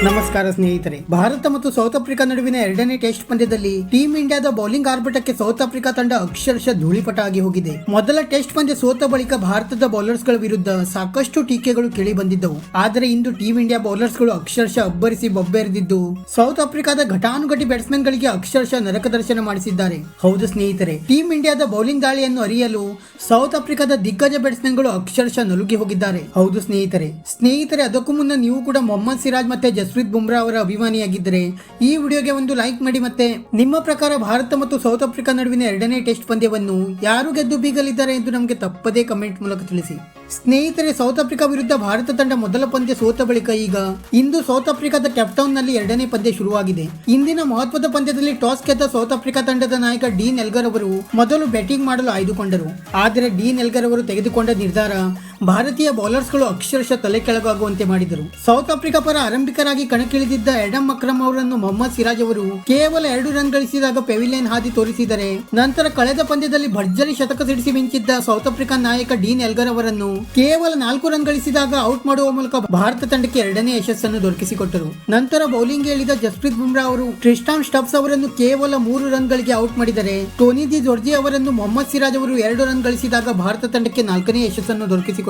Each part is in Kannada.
ನಮಸ್ಕಾರ ಸ್ನೇಹಿತರೆ. ಭಾರತ ಮತ್ತು ಸೌತ್ ಆಫ್ರಿಕಾ ನಡುವಿನ ಎರಡನೇ ಟೆಸ್ಟ್ ಪಂದ್ಯದಲ್ಲಿ ಟೀಂ ಇಂಡಿಯಾದ ಬೌಲಿಂಗ್ ಆರ್ಭಟಕ್ಕೆ ಸೌತ್ ಆಫ್ರಿಕಾ ತಂಡ ಅಕ್ಷರಶಃ ಧೂಳಿಪಟ ಆಗಿ ಹೋಗಿದೆ. ಮೊದಲ ಟೆಸ್ಟ್ ಪಂದ್ಯ ಸೋತ ಬಳಿಕ ಭಾರತದ ಬೌಲರ್ಸ್ ಗಳ ವಿರುದ್ಧ ಸಾಕಷ್ಟು ಟೀಕೆಗಳು ಕೇಳಿ ಬಂದಿದ್ದವು. ಆದರೆ ಇಂದು ಟೀಂ ಇಂಡಿಯಾ ಬೌಲರ್ಸ್ ಗಳು ಅಕ್ಷರಶಃ ಅಬ್ಬರಿಸಿ ಬೊಬ್ಬೆರೆದಿದ್ದು ಸೌತ್ ಆಫ್ರಿಕಾದ ಘಟಾನುಘಟಿ ಬ್ಯಾಟ್ಸ್ಮನ್ ಗಳಿಗೆ ಅಕ್ಷರಶಃ ನರಕ ದರ್ಶನ ಮಾಡಿಸಿದ್ದಾರೆ. ಹೌದು ಸ್ನೇಹಿತರೆ, ಟೀಂ ಇಂಡಿಯಾದ ಬೌಲಿಂಗ್ ದಾಳಿಯನ್ನು ಅರಿಯಲು ಸೌತ್ ಆಫ್ರಿಕಾದ ದಿಗ್ಗಜ ಬ್ಯಾಟ್ಸ್ಮನ್ ಗಳು ಅಕ್ಷರಶಃ ನಲುಗಿ ಹೋಗಿದ್ದಾರೆ. ಹೌದು ಸ್ನೇಹಿತರೆ, ಅದಕ್ಕೂ ಮುನ್ನ ನೀವು ಕೂಡ ಮೊಹಮ್ಮದ್ ಸಿರಾಜ್ ಮತ್ತೆ ಜಸ್ಪ್ರೀತ್ ಬುಮ್ರಾ ಅವರ ಅಭಿಮಾನಿಯಾಗಿದ್ದರೆ ಈ ವಿಡಿಯೋಗೆ ಒಂದು ಲೈಕ್ ಮಾಡಿ. ಮತ್ತೆ ನಿಮ್ಮ ಪ್ರಕಾರ ಭಾರತ ಮತ್ತು ಸೌತ್ ಆಫ್ರಿಕಾ ನಡುವಿನ ಎರಡನೇ ಟೆಸ್ಟ್ ಪಂದ್ಯವನ್ನು ಯಾರು ಗೆದ್ದು ಬೀಗಲಿದ್ದಾರೆ ಎಂದು ನಮಗೆ ತಪ್ಪದೇ ಕಮೆಂಟ್ ಮೂಲಕ ತಿಳಿಸಿ. ಸ್ನೇಹಿತರೆ, ಸೌತ್ ಆಫ್ರಿಕಾ ವಿರುದ್ಧ ಭಾರತ ತಂಡ ಮೊದಲ ಪಂದ್ಯ ಸೋತ ಬಳಿಕ ಇಂದು ಸೌತ್ ಆಫ್ರಿಕಾದ ಕೇಪ್ಟೌನ್ ನಲ್ಲಿ ಎರಡನೇ ಪಂದ್ಯ ಶುರುವಾಗಿದೆ. ಇಂದಿನ ಮಹತ್ವದ ಪಂದ್ಯದಲ್ಲಿ ಟಾಸ್ ಗೆದ್ದ ಸೌತ್ ಆಫ್ರಿಕಾ ತಂಡದ ನಾಯಕ ಡೀನ್ ಎಲ್ಗರ್ ಅವರು ಮೊದಲು ಬ್ಯಾಟಿಂಗ್ ಮಾಡಲು ಆಯ್ದುಕೊಂಡರು. ಆದರೆ ಡೀನ್ ಎಲ್ಗರ್ ಅವರು ತೆಗೆದುಕೊಂಡ ನಿರ್ಧಾರ ಭಾರತೀಯ ಬೌಲರ್ಸ್ ಗಳು ಅಕ್ಷರಶಃ ತಲೆ ಕೆಳಗಾಗುವಂತೆ ಮಾಡಿದರು. ಸೌತ್ ಆಫ್ರಿಕಾ ಪರ ಆರಂಭಿಕರಾಗಿ ಕಣಕ್ಕಿಳಿದಿದ್ದ ಎಡಮ್ ಅಕ್ರಮ್ ಅವರನ್ನು ಮೊಹಮ್ಮದ್ ಸಿರಾಜ್ ಅವರು ಕೇವಲ 2 ರನ್ ಗಳಿಸಿದಾಗ ಪೆವಿಲಿಯನ್ ಹಾದಿ ತೋರಿಸಿದರೆ, ನಂತರ ಕಳೆದ ಪಂದ್ಯದಲ್ಲಿ ಭರ್ಜರಿ ಶತಕ ಸಿಡಿಸಿ ಮಿಂಚಿದ್ದ ಸೌತ್ ಆಫ್ರಿಕಾ ನಾಯಕ ಡೀನ್ ಎಲ್ಗರ್ ಅವರನ್ನು ಕೇವಲ 4 ರನ್ ಗಳಿಸಿದಾಗ ಔಟ್ ಮಾಡುವ ಮೂಲಕ ಭಾರತ ತಂಡಕ್ಕೆ ಎರಡನೇ ಯಶಸ್ಸನ್ನು ದೊರಕಿಸಿಕೊಟ್ಟರು. ನಂತರ ಬೌಲಿಂಗ್ ಇಳಿದ ಜಸ್ಪ್ರೀತ್ ಬುಮ್ರಾ ಅವರು ಟ್ರಿಸ್ಟಾನ್ ಸ್ಟಬ್ಸ್ ಅವರನ್ನು ಕೇವಲ 3 ರನ್ ಗಳಿಗೆ ಔಟ್ ಮಾಡಿದರೆ, ಟೋನಿ ದಿ ಜೋರ್ಜಿ ಅವರನ್ನು ಮೊಹಮ್ಮದ್ ಸಿರಾಜ್ ಅವರು 2 ರನ್ ಗಳಿಸಿದಾಗ ಭಾರತ ತಂಡಕ್ಕೆ 4ನೇ ಯಶಸ್ಸನ್ನು ದೊರಕಿಸಿಕೊಟ್ಟರು.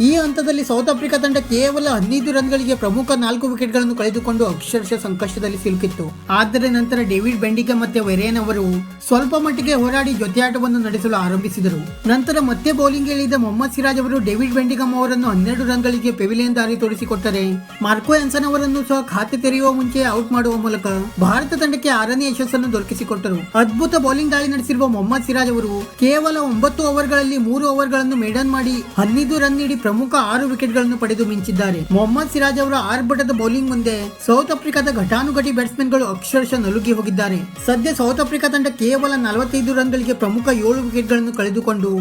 ಈ ಹಂತದಲ್ಲಿ ಸೌತ್ ಆಫ್ರಿಕಾ ತಂಡ ಕೇವಲ 15 ರನ್ ಗಳಿಗೆ ಪ್ರಮುಖ 4 ವಿಕೆಟ್ ಗಳನ್ನು ಕಳೆದುಕೊಂಡು ಅಕ್ಷರಶಃ ಸಂಕಷ್ಟದಲ್ಲಿ ಸಿಲುಕಿತ್ತು. ಆದರೆ ನಂತರ ಡೇವಿಡ್ ಬೆಂಡಿಗ ಮತ್ತೆ ವೆರೇನ್ ಅವರು ಸ್ವಲ್ಪ ಮಟ್ಟಿಗೆ ಹೋರಾಡಿ ಜೊತೆಯಾಟವನ್ನು ನಡೆಸಲು ಆರಂಭಿಸಿದರು. ನಂತರ ಮತ್ತೆ ಬೌಲಿಂಗ್ ಇಳಿದ ಮೊಹಮ್ಮದ್ ಸಿರಾಜ್ ಅವರು ಡೇವಿಡ್ ಬೆಂಡಿಗಮ್ ಅವರನ್ನು 12 ರನ್ ಗಳಿಗೆ ಪೆವಿಲಿಯನ್ ದಾರಿ ತೋರಿಸಿಕೊಟ್ಟರೆ, ಮಾರ್ಕೋ ಹ್ಯಾನ್ಸನ್ ಅವರನ್ನು ಸಹ ಖಾತೆ ತೆರೆಯುವ ಮುಂಚೆ ಔಟ್ ಮಾಡುವ ಮೂಲಕ ಭಾರತ ತಂಡಕ್ಕೆ 6ನೇ ಯಶಸ್ಸನ್ನು ದೊರಕಿಸಿಕೊಟ್ಟರು. ಅದ್ಭುತ ಬೌಲಿಂಗ್ ದಾಳಿ ನಡೆಸಿರುವ ಮೊಹಮ್ಮದ್ ಸಿರಾಜ್ ಅವರು ಕೇವಲ 9 ಓವರ್ಗಳಲ್ಲಿ 3 ಓವರ್ಗಳನ್ನು ಮೇಡನ್ ಮಾಡಿ 15 ರನ್ ನೀಡಿ ಪ್ರಮುಖ 6 ವಿಕೆಟ್ ಗಳನ್ನು ಪಡೆದು ಮಿಂಚಿದ್ದಾರೆ. ಮೊಹಮ್ಮದ್ ಸಿರಾಜ್ ಅವರ ಆರ್ಭಟದ ಬೌಲಿಂಗ್ ಮುಂದೆ ಸೌತ್ ಆಫ್ರಿಕಾದ ಘಟಾನುಘಟಿ ಬ್ಯಾಟ್ಸ್ಮನ್ ಗಳು ಅಕ್ಷರಶಃ ನಲುಗಿ ಹೋಗಿದ್ದಾರೆ. ಸದ್ಯ ಸೌತ್ ಆಫ್ರಿಕಾ ತಂಡ ಕೇವಲ 45 ರನ್ ಗಳಿಗೆ ಪ್ರಮುಖ 7 ವಿಕೆಟ್ ಗಳನ್ನು ಕಳೆದುಕೊಂಡು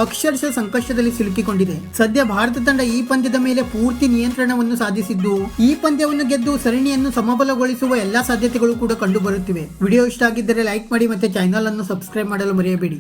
ಅಕ್ಷರಶಃ ಸಂಕಷ್ಟದಲ್ಲಿ ಸಿಲುಕಿಕೊಂಡಿದೆ. ಸದ್ಯ ಭಾರತ ತಂಡ ಈ ಪಂದ್ಯದ ಮೇಲೆ ಪೂರ್ತಿ ನಿಯಂತ್ರಣವನ್ನು ಸಾಧಿಸಿದ್ದು, ಈ ಪಂದ್ಯವನ್ನು ಗೆದ್ದು ಸರಣಿಯನ್ನು ಸಮಬಲಗೊಳಿಸುವ ಎಲ್ಲಾ ಸಾಧ್ಯತೆಗಳು ಕೂಡ ಕಂಡು ಬರುತ್ತಿವೆ. ವಿಡಿಯೋ ಇಷ್ಟ ಆಗಿದ್ದರೆ ಲೈಕ್ ಮಾಡಿ ಮತ್ತೆ ಚಾನೆಲ್ ಅನ್ನು ಸಬ್ಸ್ಕ್ರೈಬ್ ಮಾಡಲು ಮರೆಯಬೇಡಿ.